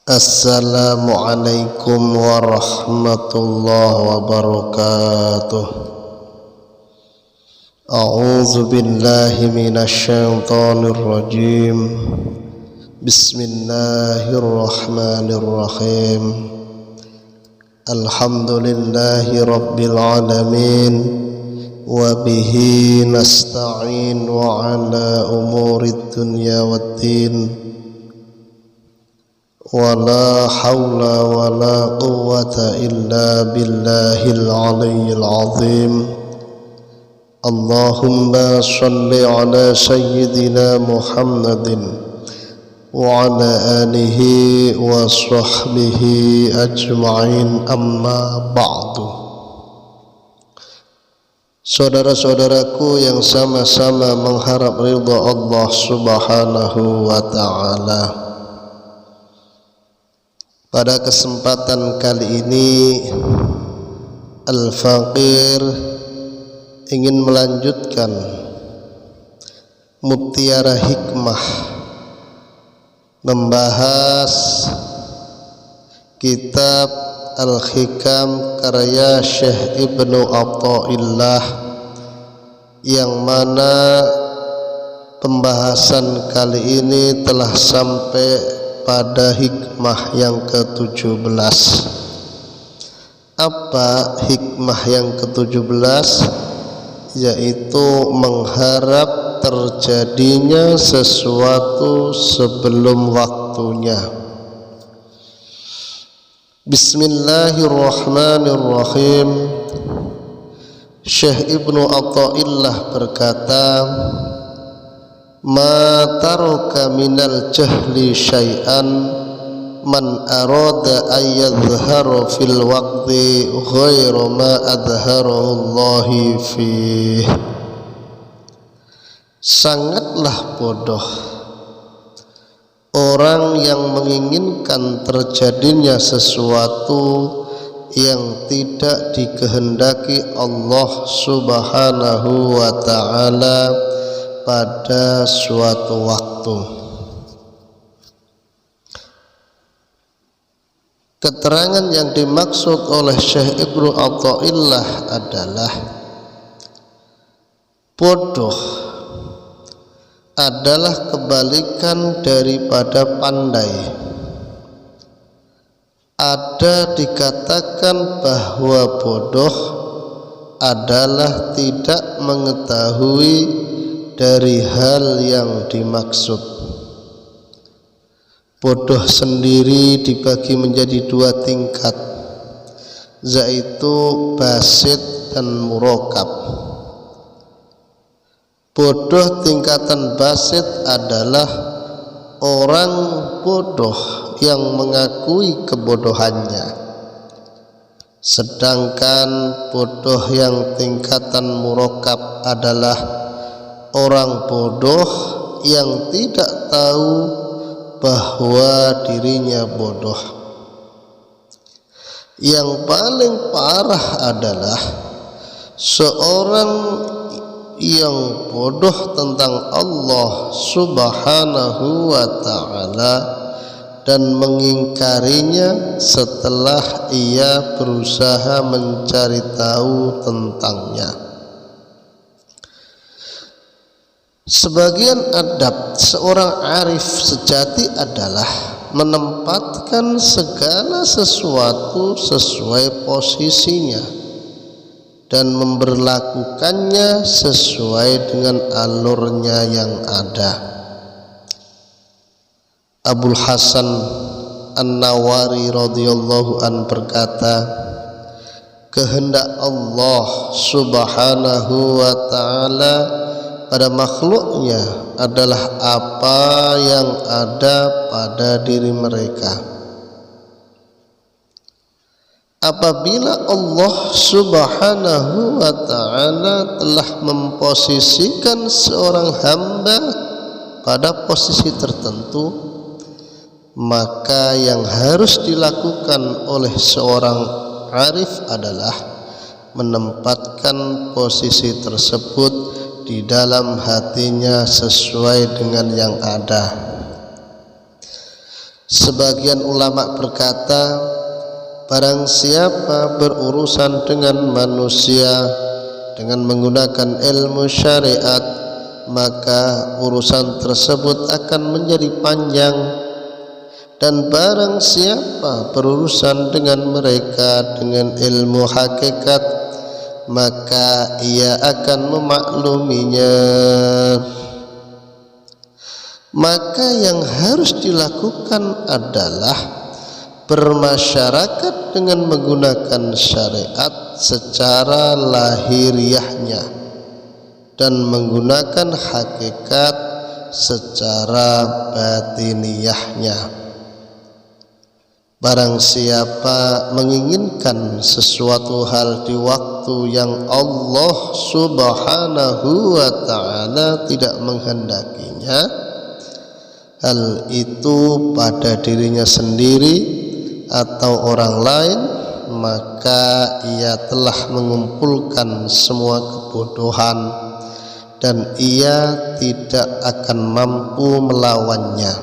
Assalamualaikum warahmatullahi wabarakatuh. A'udzu billahi minasy syaithanir rajim. Bismillahirrahmanirrahim. Alhamdulillahi rabbil alamin wa bihi nasta'in wa ala umurid dunya waddin. ولا حول ولا قوة إلا بالله العلي العظيم. اللهم صل على سيدنا محمد وعلى آله وصحبه أجمعين. أما بعد. Saudara-saudaraku yang sama-sama mengharap ridha Allah Subhanahu wa ta'ala, pada kesempatan kali ini Al-Faqir ingin melanjutkan Mutiara Hikmah, membahas kitab Al-Hikam karya Syekh Ibnu Athaillah, yang mana pembahasan kali ini telah sampai pada hikmah yang ke-17. Apa hikmah yang ke-17? Yaitu mengharap terjadinya sesuatu sebelum waktunya. Bismillahirrahmanirrahim. Syekh Ibnu Athaillah berkata, ma taraka minal jahli syai'an man arada ayyadhhara fil waqti ghairu ma adhharahu Allahi fih. Sangatlah bodoh orang yang menginginkan terjadinya sesuatu yang tidak dikehendaki Allah Subhanahu wa ta'ala pada suatu waktu. Keterangan yang dimaksud oleh Syekh Ibnu Athaillah adalah bodoh adalah kebalikan daripada pandai. Ada dikatakan bahwa bodoh adalah tidak mengetahui dari hal yang dimaksud. Bodoh sendiri dibagi menjadi dua tingkat, yaitu basit dan murakab. Bodoh tingkatan basit adalah orang bodoh yang mengakui kebodohannya, sedangkan bodoh yang tingkatan murakab adalah orang bodoh yang tidak tahu bahwa dirinya bodoh. Yang paling parah adalah seorang yang bodoh tentang Allah Subhanahu wa ta'ala dan mengingkarinya setelah ia berusaha mencari tahu tentangnya. Sebagian adab seorang arif sejati adalah menempatkan segala sesuatu sesuai posisinya dan memberlakukannya sesuai dengan alurnya yang ada. Abul Hasan An-Nawari radhiyallahu an berkata, kehendak Allah Subhanahu wa ta'ala pada makhluknya adalah apa yang ada pada diri mereka. Apabila Allah Subhanahu wa ta'ala telah memposisikan seorang hamba pada posisi tertentu, maka yang harus dilakukan oleh seorang arif adalah menempatkan posisi tersebut di dalam hatinya sesuai dengan yang ada. Sebagian ulama berkata, barang siapa berurusan dengan manusia dengan menggunakan ilmu syariat, maka urusan tersebut akan menjadi panjang. Dan barang siapa berurusan dengan mereka dengan ilmu hakikat, maka ia akan memakluminya. Maka yang harus dilakukan adalah bermasyarakat dengan menggunakan syariat secara lahiriahnya dan menggunakan hakikat secara batiniyahnya. Barang siapa menginginkan sesuatu hal di waktu yang Allah Subhanahu wa ta'ala tidak menghendakinya, hal itu pada dirinya sendiri atau orang lain, maka ia telah mengumpulkan semua kebodohan dan ia tidak akan mampu melawannya,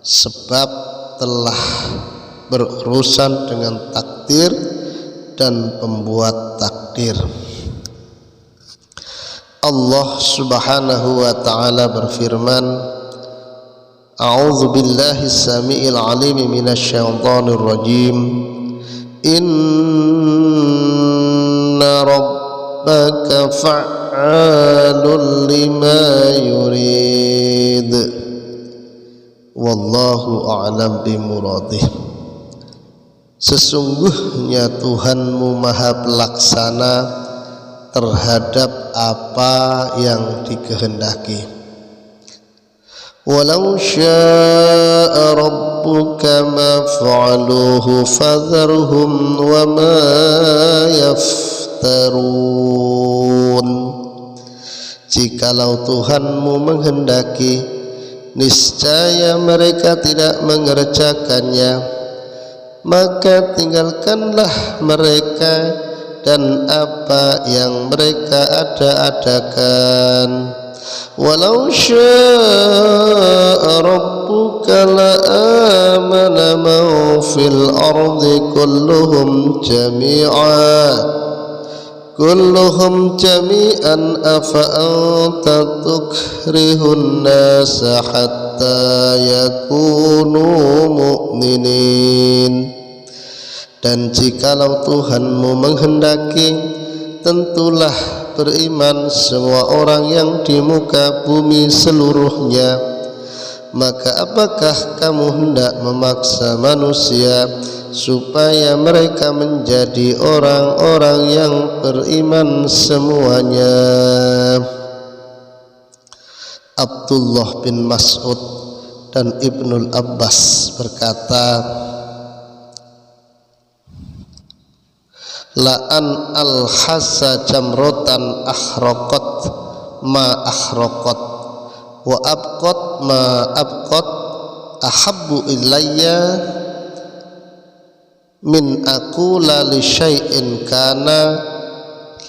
sebab telah berurusan dengan takdir dan pembuat takdir. Allah Subhanahu wa ta'ala berfirman, A'udzu billahi samiil alim minasy syaithanir rajim. Inna rabbaka fa'alun lima yurid. Wallahu a'lam bimuradih. Sesungguhnya Tuhanmu maha pelaksana terhadap apa yang dikehendaki. Walau syaa rabbuka ma fa'aluhu fadharhum wa ma yaftarun. Jikalau Tuhanmu menghendaki, niscaya mereka tidak mengerjakannya, maka tinggalkanlah mereka dan apa yang mereka ada-adakan. Walau syaa rabbuka la amana man fil ardi kulluhum jami'an afa anta tukrihun nasa hatta yakunu mu'minin. Dan jikalau Tuhanmu menghendaki, tentulah beriman semua orang yang di muka bumi seluruhnya. Maka apakah kamu hendak memaksa manusia supaya mereka menjadi orang-orang yang beriman semuanya? Abdullah bin Mas'ud dan Ibnul Abbas berkata, la'an al-hasa jamrotan akhraqat ma akhraqat wa abqat ma abqat ahabbu ilayya min aqula li syai'in kana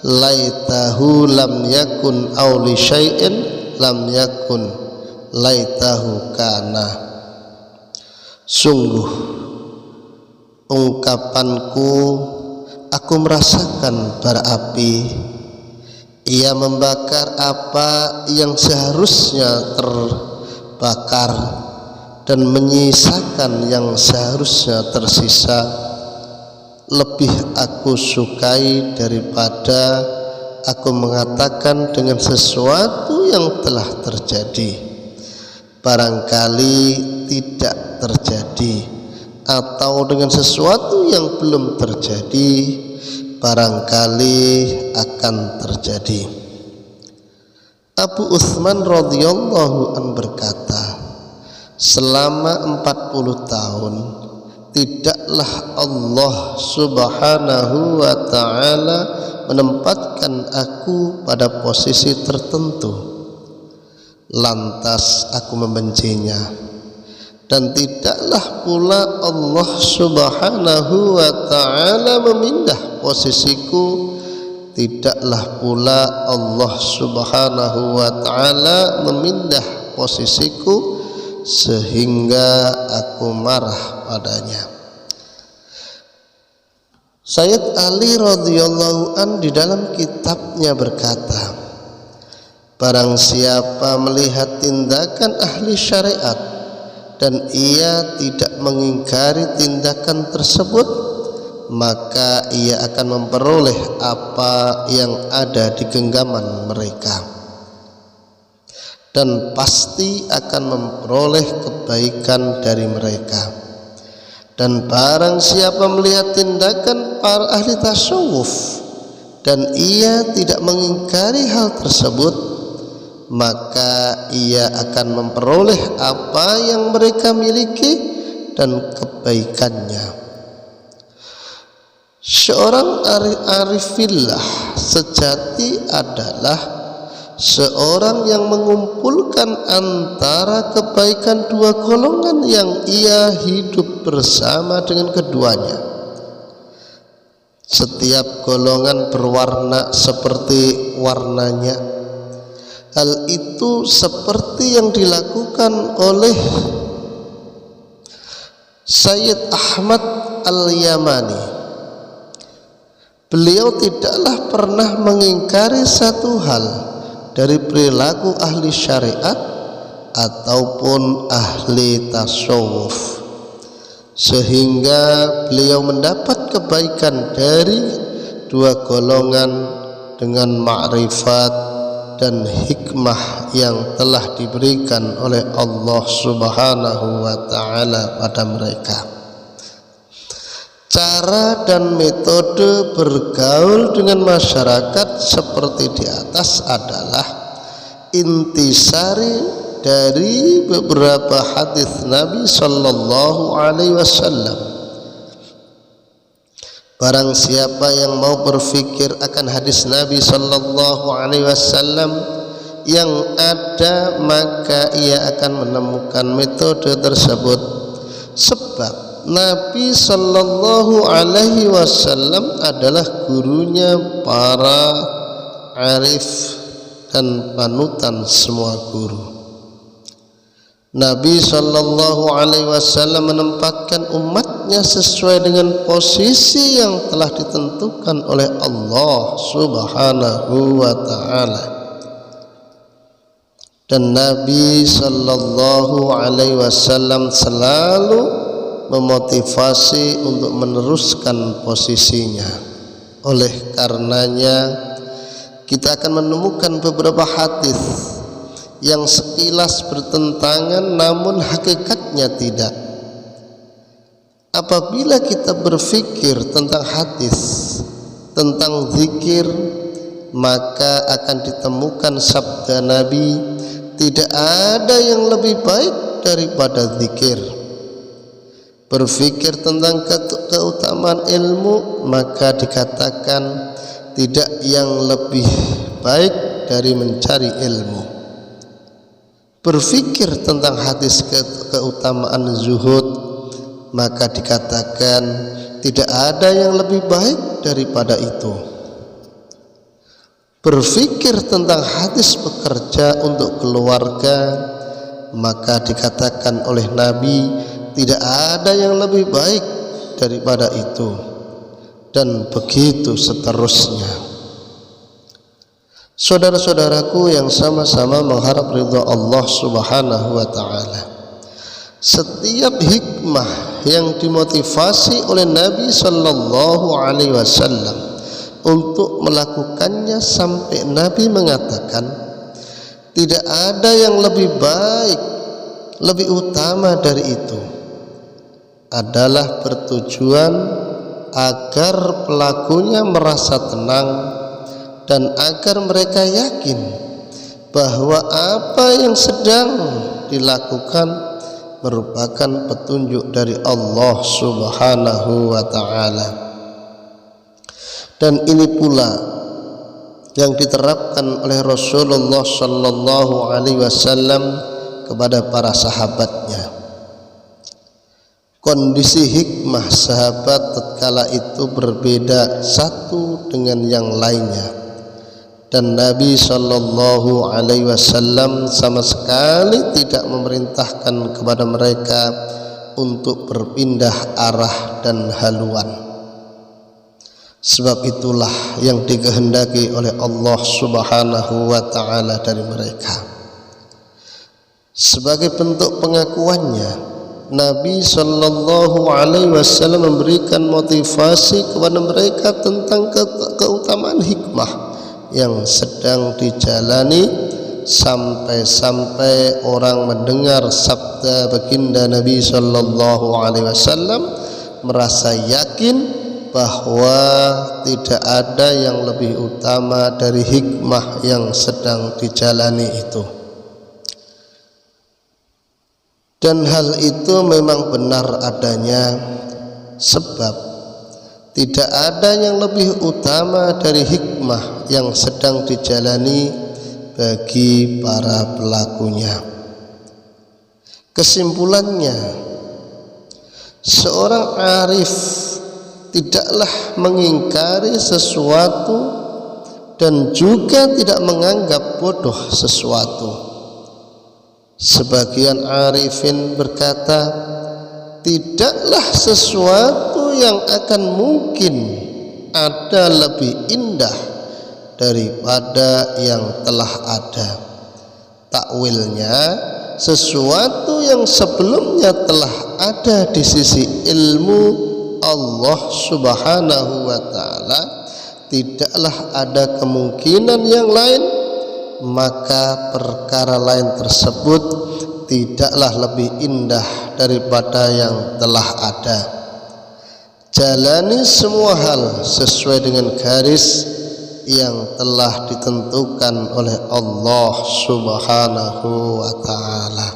laitahu lam yakun aw li syai'in lam yakun laitahu kana. Sungguh ungkapanku, aku merasakan bara api, ia membakar apa yang seharusnya terbakar dan menyisakan yang seharusnya tersisa. Lebih aku sukai daripada aku mengatakan dengan sesuatu yang telah terjadi, barangkali tidak terjadi, atau dengan sesuatu yang belum terjadi, barangkali akan terjadi. Abu Utsman radhiyallahu an berkata, selama 40 tahun tidaklah Allah Subhanahu wa ta'ala menempatkan aku pada posisi tertentu lantas aku membencinya, dan tidaklah pula Allah Subhanahu wa ta'ala memindah posisiku, tidaklah pula Allah Subhanahu wa ta'ala memindah posisiku sehingga aku marah padanya. Sayyid Ali radhiyallahu an di dalam kitabnya berkata, barang siapa melihat tindakan ahli syariat dan ia tidak mengingkari tindakan tersebut, maka ia akan memperoleh apa yang ada di genggaman mereka, dan pasti akan memperoleh kebaikan dari mereka. Dan barang siapa melihat tindakan para ahli tasawuf dan ia tidak mengingkari hal tersebut, maka ia akan memperoleh apa yang mereka miliki dan kebaikannya. Seorang arifillah sejati adalah seorang yang mengumpulkan antara kebaikan dua golongan yang ia hidup bersama dengan keduanya. Setiap golongan berwarna seperti warnanya. Hal itu seperti yang dilakukan oleh Sayyid Ahmad Al-Yamani. Beliau tidaklah pernah mengingkari satu hal dari perilaku ahli syariat ataupun ahli tasawuf, sehingga beliau mendapat kebaikan dari dua golongan dengan ma'rifat dan hikmah yang telah diberikan oleh Allah Subhanahu wa ta'ala pada mereka. Cara dan metode bergaul dengan masyarakat seperti di atas adalah intisari dari beberapa hadis Nabi sallallahu alaihi wasallam. Barang siapa yang mau berfikir akan hadis Nabi sallallahu alaihi wasallam yang ada, maka ia akan menemukan metode tersebut, sebab Nabi sallallahu alaihi wasallam adalah gurunya para arif dan panutan semua guru. Nabi sallallahu alaihi wasallam menempatkan umatnya sesuai dengan posisi yang telah ditentukan oleh Allah Subhanahu wa ta'ala. Dan Nabi sallallahu alaihi wasallam selalu memotivasi untuk meneruskan posisinya. Oleh karenanya kita akan menemukan beberapa hadis yang sekilas bertentangan namun hakikatnya tidak. Apabila kita berpikir tentang hadis tentang zikir, maka akan ditemukan sabda Nabi, tidak ada yang lebih baik daripada zikir. Berpikir tentang keutamaan ilmu, maka dikatakan tidak yang lebih baik dari mencari ilmu. Berpikir tentang hadis keutamaan zuhud, maka dikatakan tidak ada yang lebih baik daripada itu. Berpikir tentang hadis bekerja untuk keluarga, maka dikatakan oleh Nabi tidak ada yang lebih baik daripada itu, dan begitu seterusnya. Saudara-saudaraku yang sama-sama mengharap ridha Allah Subhanahu wa ta'ala, setiap hikmah yang dimotivasi oleh Nabi sallallahu alaihi wasallam untuk melakukannya sampai Nabi mengatakan tidak ada yang lebih baik, lebih utama dari itu, adalah bertujuan agar pelakunya merasa tenang dan agar mereka yakin bahwa apa yang sedang dilakukan merupakan petunjuk dari Allah Subhanahu wa ta'ala. Dan ini pula yang diterapkan oleh Rasulullah sallallahu alaihi wasallam kepada para sahabatnya. Kondisi hikmah sahabat tatkala itu berbeda satu dengan yang lainnya. dan Nabi Shallallahu Alaihi Wasallam sama sekali tidak memerintahkan kepada mereka untuk berpindah arah dan haluan. Sebab itulah yang dikehendaki oleh Allah Subhanahu wa Ta'ala dari mereka. Sebagai bentuk pengakuannya, Nabi Shallallahu Alaihi Wasallam memberikan motivasi kepada mereka tentang keutamaan hikmah yang sedang dijalani, sampai-sampai orang mendengar sabda baginda Nabi Shallallahu Alaihi Wasallam merasa yakin bahwa tidak ada yang lebih utama dari hikmah yang sedang dijalani itu. Dan hal itu memang benar adanya, sebab tidak ada yang lebih utama dari hikmah yang sedang dijalani bagi para pelakunya. Kesimpulannya, seorang arif tidaklah mengingkari sesuatu dan juga tidak menganggap bodoh sesuatu. Sebagian arifin berkata, tidaklah sesuatu yang akan mungkin ada lebih indah daripada yang telah ada. Takwilnya, sesuatu yang sebelumnya telah ada di sisi ilmu Allah Subhanahu wa Ta'ala, tidaklah ada kemungkinan yang lain, maka perkara lain tersebut tidaklah lebih indah daripada yang telah ada. Jalani semua hal sesuai dengan garis yang telah ditentukan oleh Allah Subhanahu wa Ta'ala.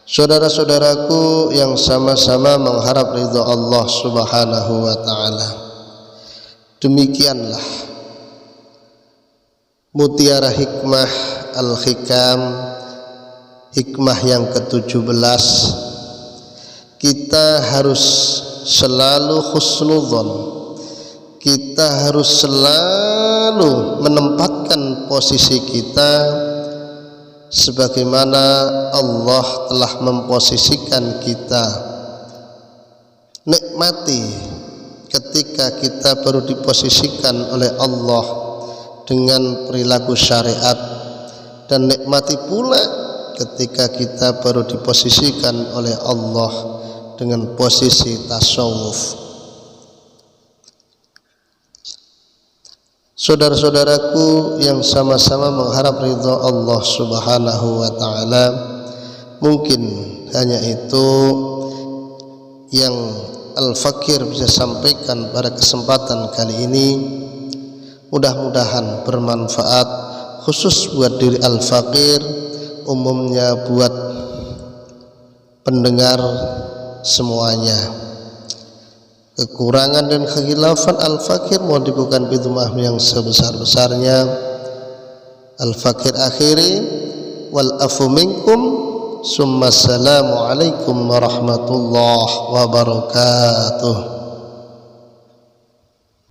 Saudara-saudaraku yang sama-sama mengharap ridha Allah Subhanahu wa Ta'ala, demikianlah mutiara hikmah Al-Hikam, hikmah yang ke-17. Kita harus selalu husnudzon, kita harus selalu menempatkan posisi kita sebagaimana Allah telah memposisikan kita. Nikmati ketika kita baru diposisikan oleh Allah dengan perilaku syariat, dan nikmati pula ketika kita baru diposisikan oleh Allah dengan posisi tasawuf. Saudara-saudaraku yang sama-sama mengharap ridha Allah Subhanahu wa Ta'ala, mungkin hanya itu yang Al-Fakir bisa sampaikan pada kesempatan kali ini. Mudah-mudahan bermanfaat, khusus buat diri Al-Fakir, umumnya buat pendengar semuanya. Kekurangan dan kekhilafan Al-Fakir mohon dibukakan pintu maaf yang sebesar-besarnya. Al-Fakir akhiri, wal afu minkum, summa assalamu alaikum warahmatullahi wabarakatuh.